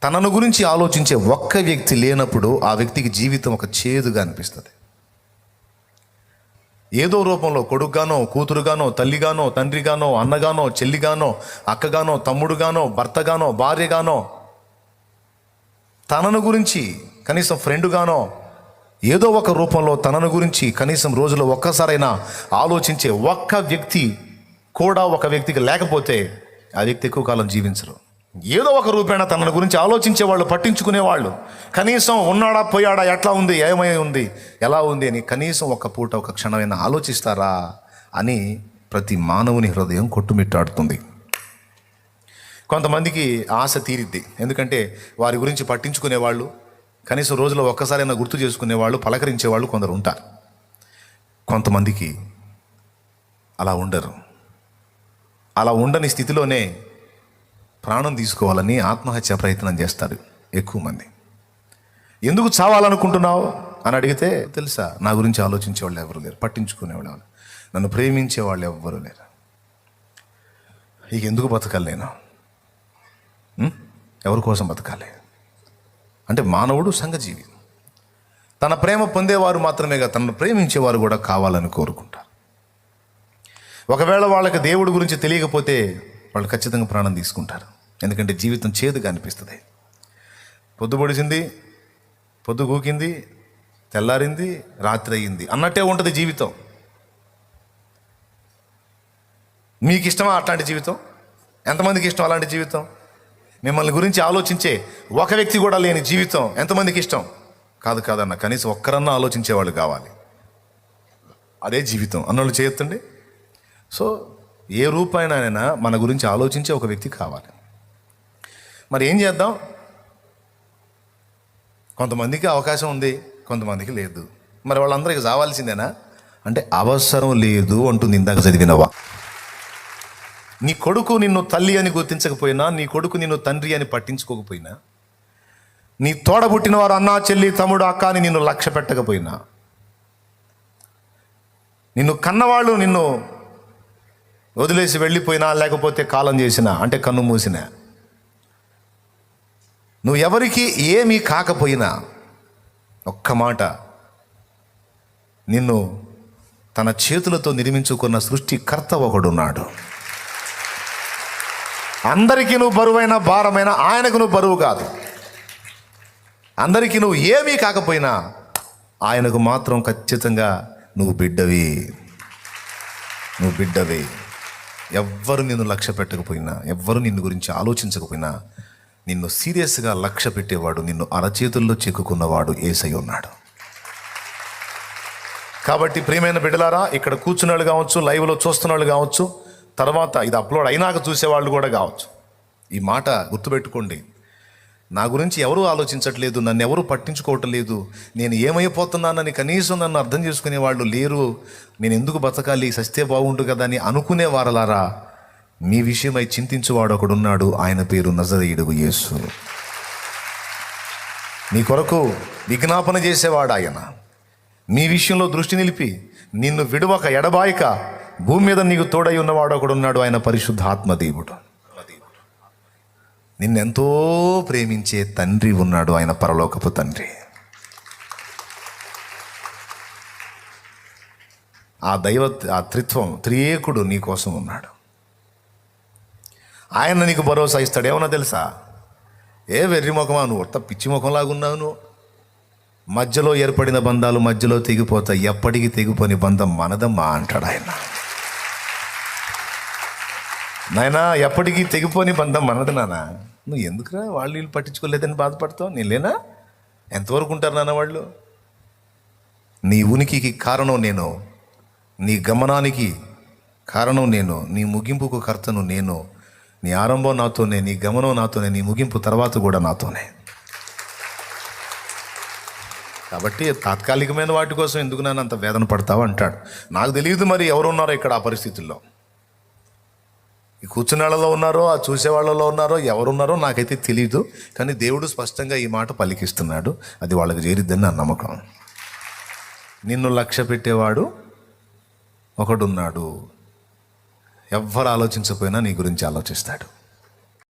తనను గురించి ఆలోచించే ఒక్క వ్యక్తి లేనప్పుడు ఆ వ్యక్తికి జీవితం ఒక చేదుగా అనిపిస్తుంది. ఏదో రూపంలో కొడుకుగానో, కూతురుగానో, తల్లిగానో, తండ్రిగానో, అన్నగానో, చెల్లిగానో, అక్కగానో, తమ్ముడుగానో, భర్తగానో, భార్యగానో, తనను గురించి కనీసం ఫ్రెండుగానో ఏదో ఒక రూపంలో తనను గురించి కనీసం రోజులో ఒక్కసారైనా ఆలోచించే ఒక్క వ్యక్తి కూడా ఒక వ్యక్తికి లేకపోతే ఆ వ్యక్తి ఎక్కువ కాలం జీవించరు. ఏదో ఒక రూపేణ తనను గురించి ఆలోచించేవాళ్ళు, పట్టించుకునేవాళ్ళు, కనీసం ఉన్నాడా, పోయాడా, ఎట్లా ఉంది, ఏమై ఉంది, ఎలా ఉంది అని కనీసం ఒక పూట ఒక క్షణమైనా ఆలోచిస్తారా అని ప్రతి మానవుని హృదయం కొట్టుమిట్టాడుతుంది. కొంతమందికి ఆశ తీరిద్ది, ఎందుకంటే వారి గురించి పట్టించుకునేవాళ్ళు, కనీసం రోజులో ఒక్కసారైనా గుర్తు చేసుకునేవాళ్ళు, పలకరించేవాళ్ళు కొందరు ఉంటారు. కొంతమందికి అలా ఉండరు. అలా ఉండని స్థితిలోనే ప్రాణం తీసుకోవాలని ఆత్మహత్య ప్రయత్నం చేస్తారు ఎక్కువ మంది. ఎందుకు చావాలనుకుంటున్నావు అని అడిగితే, తెలుసా, నా గురించి ఆలోచించేవాళ్ళు ఎవరు లేరు, పట్టించుకునేవాళ్ళు, నన్ను ప్రేమించేవాళ్ళు ఎవ్వరు లేరు, ఇక ఎందుకు బతకాలి నేను, ఎవరి కోసం బతకాలి అంటే మానవుడు సంఘజీవి. తన ప్రేమ పొందేవారు మాత్రమేగా తనను ప్రేమించేవారు కూడా కావాలని కోరుకుంటారు. ఒకవేళ వాళ్ళకి దేవుడి గురించి తెలియకపోతే వాళ్ళు ఖచ్చితంగా ప్రాణం తీసుకుంటారు. ఎందుకంటే జీవితం చేదుగా అనిపిస్తుంది. పొద్దు పొడిచింది, పొద్దు గూకింది, తెల్లారింది, రాత్రి అయ్యింది అన్నట్టే ఉంటుంది జీవితం. మీకు ఇష్టమా అట్లాంటి జీవితం? ఎంతమందికి ఇష్టం అలాంటి జీవితం? మిమ్మల్ని గురించి ఆలోచించే ఒక వ్యక్తి కూడా లేని జీవితం ఎంతమందికి ఇష్టం? కాదన్న, కనీసం ఒక్కరన్నా ఆలోచించేవాళ్ళు కావాలి. అదే జీవితం అన్నోళ్ళు చేయొద్దండి. సో ఏ రూపాయనైనా మన గురించి ఆలోచించే ఒక వ్యక్తి కావాలి. మరి ఏం చేద్దాం? కొంతమందికి అవకాశం ఉంది, కొంతమందికి లేదు. మరి వాళ్ళందరికీ చావాల్సిందేనా అంటే అవసరం లేదు అంటుంది ఇందాక చదివినవా. నీ కొడుకు నిన్ను తల్లి అని గుర్తించకపోయినా, నీ కొడుకు నిన్ను తండ్రి అని పట్టించుకోకపోయినా, నీ తోడబుట్టిన వారు అన్నా, చెల్లి, తమ్ముడు, అక్క అని నిన్ను లక్ష్య పెట్టకపోయినా, నిన్ను కన్నవాళ్ళు నిన్ను వదిలేసి వెళ్ళిపోయినా, లేకపోతే కాలం చేసినా అంటే కన్ను మూసినా, నువ్వు ఎవరికి ఏమీ కాకపోయినా, ఒక్క మాట, నిన్ను తన చేతులతో నిర్మించుకున్న సృష్టికర్త ఒకడున్నాడు. అందరికీ నువ్వు బరువైన, భారమైన, ఆయనకు నువ్వు బరువు కాదు. అందరికీ నువ్వు ఏమీ కాకపోయినా ఆయనకు మాత్రం ఖచ్చితంగా నువ్వు బిడ్డవి. ఎవ్వరు నిన్ను లక్ష్య పెట్టకపోయినా, ఎవ్వరు నిన్ను గురించి ఆలోచించకపోయినా, నిన్ను సీరియస్గా లక్ష్య పెట్టేవాడు, నిన్ను అరచేతుల్లో చెక్కుకున్నవాడు యేసయ్య ఉన్నాడు. కాబట్టి ప్రియమైన బిడ్డలారా, ఇక్కడ కూర్చున్న వాళ్ళు కావచ్చు, లైవ్లో చూస్తున్న వాళ్ళు కావచ్చు, తర్వాత ఇది అప్లోడ్ అయినాక చూసేవాళ్ళు కూడా కావచ్చు, ఈ మాట గుర్తుపెట్టుకోండి. నా గురించి ఎవరూ ఆలోచించట్లేదు, నన్ను ఎవరు పట్టించుకోవటం లేదు, నేను ఏమైపోతున్నానని కనీసం నన్ను అర్థం చేసుకునే వాళ్ళు లేరు, నేను ఎందుకు బతకాలి, సస్తే బాగుండు కదా అని అనుకునే వారలారా, మీ విషయమై చింతించువాడు ఒకడున్నాడు. ఆయన పేరు నజరేయుడు యేసు. నీ కొరకు విజ్ఞాపన చేసేవాడు ఆయన. మీ విషయంలో దృష్టి నిలిపి నిన్ను విడువక ఎడబాయక భూమి మీద నీకు తోడై ఉన్నవాడు ఒకడున్నాడు. ఆయన పరిశుద్ధాత్మ దేవుడు. నిన్నెంతో ప్రేమించే తండ్రి ఉన్నాడు, ఆయన పరలోకపు తండ్రి. ఆ త్రిత్వం, త్రియేకుడు నీ కోసం ఉన్నాడు. ఆయన నీకు భరోసా ఇస్తాడు. ఏమన్నా తెలుసా? ఏ వెర్రి ముఖమా నువ్వు, ఒట్ట పిచ్చి ముఖంలాగా ఉన్నావు నువ్వు, మధ్యలో ఏర్పడిన బంధాలు మధ్యలో తెగిపోతాయి, ఎప్పటికీ తెగిపోని బంధం మనదమ్మా అంటాడు ఆయన. నాయనా, ఎప్పటికీ తెగిపోని బంధం మనది నాన్న, నువ్వు ఎందుకురా వాళ్ళు వీళ్ళు పట్టించుకోలేదని బాధపడతావు, నేను లేనా? ఎంతవరకు ఉంటారు నాన్న వాళ్ళు? నీ ఉనికికి కారణం నేను, నీ గమనానికి కారణం నేను, నీ ముగింపుకు కర్తను నేను. నీ ఆరంభం నాతోనే, నీ గమనం నాతోనే, నీ ముగింపు తర్వాత కూడా నాతోనే. కాబట్టి తాత్కాలికమైన వాటి కోసం ఎందుకు నన్ను అంత వేదన పడతావు అంటాడు. నాకు తెలియదు మరి ఎవరు ఉన్నారో ఇక్కడ ఆ పరిస్థితుల్లో, ఈ కూర్చున్న వాళ్ళలో ఉన్నారో, ఆ చూసే వాళ్ళలో ఉన్నారో, ఎవరున్నారో నాకైతే తెలియదు. కానీ దేవుడు స్పష్టంగా ఈ మాట పలికిస్తున్నాడు, అది వాళ్ళకి చేరిద్దని నా నమ్మకం. నిన్ను లక్ష్య పెట్టేవాడు ఒకడున్నాడు. ఎవ్వరు ఆలోచించకపోయినా నీ గురించి ఆలోచిస్తాడు.